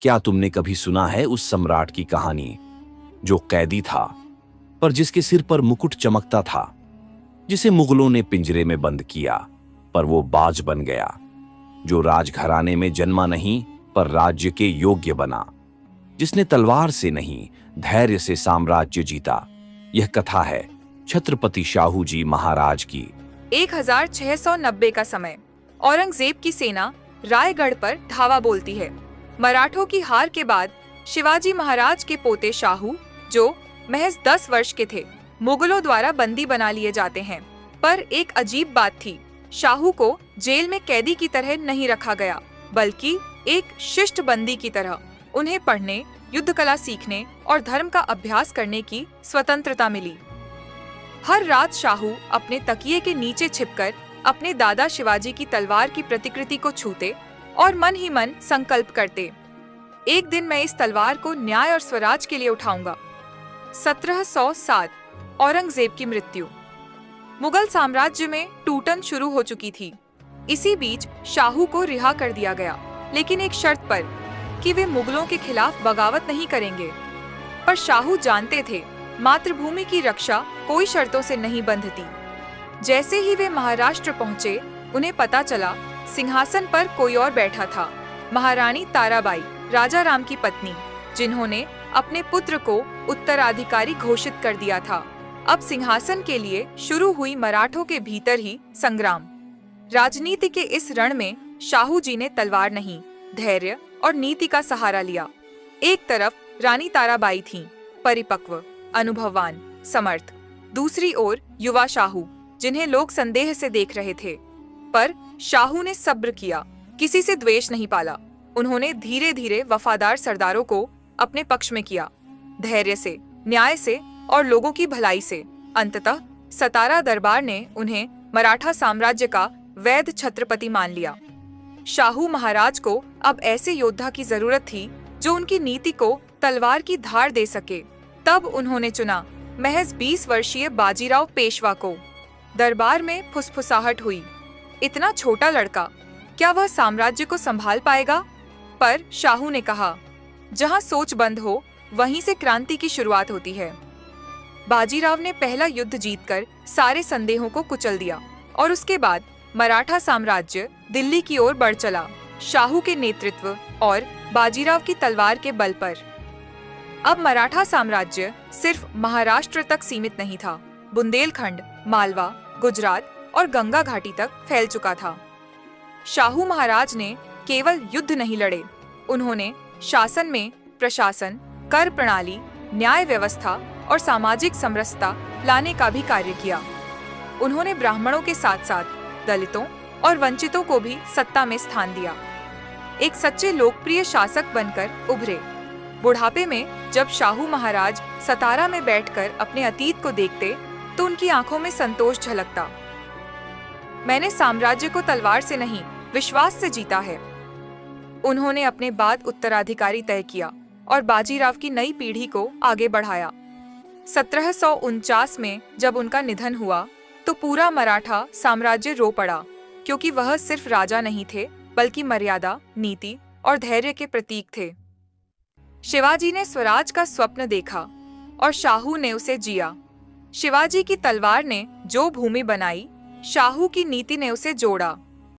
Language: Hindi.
क्या तुमने कभी सुना है उस सम्राट की कहानी जो कैदी था पर जिसके सिर पर मुकुट चमकता था, जिसे मुगलों ने पिंजरे में बंद किया पर वो बाज बन गया, जो राजघराने में जन्मा नहीं पर राज्य के योग्य बना, जिसने तलवार से नहीं धैर्य से साम्राज्य जीता। यह कथा है छत्रपति शाहू जी महाराज की। 1690 का समय। औरंगजेब की सेना रायगढ़ पर धावा बोलती है। मराठों की हार के बाद शिवाजी महाराज के पोते शाहू, जो महज 10 वर्ष के थे, मुगलों द्वारा बंदी बना लिए जाते हैं। पर एक अजीब बात थी, शाहू को जेल में कैदी की तरह नहीं रखा गया, बल्कि एक शिष्ट बंदी की तरह। उन्हें पढ़ने, युद्ध कला सीखने और धर्म का अभ्यास करने की स्वतंत्रता मिली। हर रात शाहू अपने तकिए के नीचे छिपकर अपने दादा शिवाजी की तलवार की प्रतिकृति को छूते और मन ही मन संकल्प करते, एक दिन मैं इस तलवार को न्याय और स्वराज के लिए उठाऊंगा। 1707 औरंगजेब की मृत्यु। मुगल साम्राज्य में टूटन शुरू हो चुकी थी। इसी बीच शाहू को रिहा कर दिया गया, लेकिन एक शर्त पर कि वे मुगलों के खिलाफ बगावत नहीं करेंगे। पर शाहू जानते थे, मातृभूमि की रक्षा कोई शर्तों से नहीं बंधती। जैसे ही वे महाराष्ट्र पहुंचे, उन्हें पता चला सिंहासन पर कोई और बैठा था, महारानी ताराबाई, राजा राम की पत्नी, जिन्होंने अपने पुत्र को उत्तराधिकारी घोषित कर दिया था। अब सिंहासन के लिए शुरू हुई मराठों के भीतर ही संग्राम। राजनीति के इस रण में शाहू जी ने तलवार नहीं, धैर्य और नीति का सहारा लिया। एक तरफ रानी ताराबाई थीं, परिपक्व, अनुभववान, समर्थ। दूसरी ओर युवा शाहू, जिन्हें लोग संदेह से देख रहे थे। पर शाहू ने सब्र किया, किसी से द्वेष नहीं पाला। उन्होंने धीरे धीरे वफादार सरदारों को अपने पक्ष में किया, धैर्य से, न्याय से और लोगों की भलाई से। अंततः सतारा दरबार ने उन्हें मराठा साम्राज्य का वैध छत्रपति मान लिया। शाहू महाराज को अब ऐसे योद्धा की जरूरत थी जो उनकी नीति को तलवार की धार दे सके। तब उन्होंने चुना महज 20 वर्षीय बाजीराव पेशवा को। दरबार में फुसफुसाहट हुई, इतना छोटा लड़का, क्या वह साम्राज्य को संभाल पाएगा? पर शाहू ने कहा, जहां सोच बंद हो वहीं से क्रांति की शुरुआत होती है। बाजीराव ने पहला युद्ध जीतकर सारे संदेहों को कुचल दिया और उसके बाद मराठा साम्राज्य दिल्ली की ओर बढ़ चला, शाहू के नेतृत्व और बाजीराव की तलवार के बल पर। अब मराठा साम्राज्य सिर्फ महाराष्ट्र तक सीमित नहीं था, बुंदेलखंड, मालवा, गुजरात और गंगा घाटी तक फैल चुका था। शाहू महाराज ने केवल युद्ध नहीं लड़े, उन्होंने शासन में प्रशासन, कर प्रणाली, न्याय व्यवस्था और सामाजिक समरसता लाने का भी कार्य किया। उन्होंने ब्राह्मणों के साथ साथ दलितों और वंचितों को भी सत्ता में स्थान दिया। एक सच्चे लोकप्रिय शासक बनकर उभरे। बुढ़ापे में जब शाहू महाराज सतारा में बैठकर अपने अतीत को देखते तो उनकी आंखों में संतोष झलकता। मैंने साम्राज्य को तलवार से नहीं, विश्वास से जीता है। उन्होंने अपने बाद उत्तराधिकारी तय किया और बाजीराव की नई पीढ़ी को आगे बढ़ाया। 1749 में जब उनका निधन हुआ तो पूरा मराठा साम्राज्य रो पड़ा, क्योंकि वह सिर्फ राजा नहीं थे, बल्कि मर्यादा, नीति और धैर्य के प्रतीक थे। शिवाजी ने स्वराज का स्वप्न देखा और शाहू ने उसे जिया। शिवाजी की तलवार ने जो भूमि बनाई, शाहू की नीति ने उसे जोड़ा।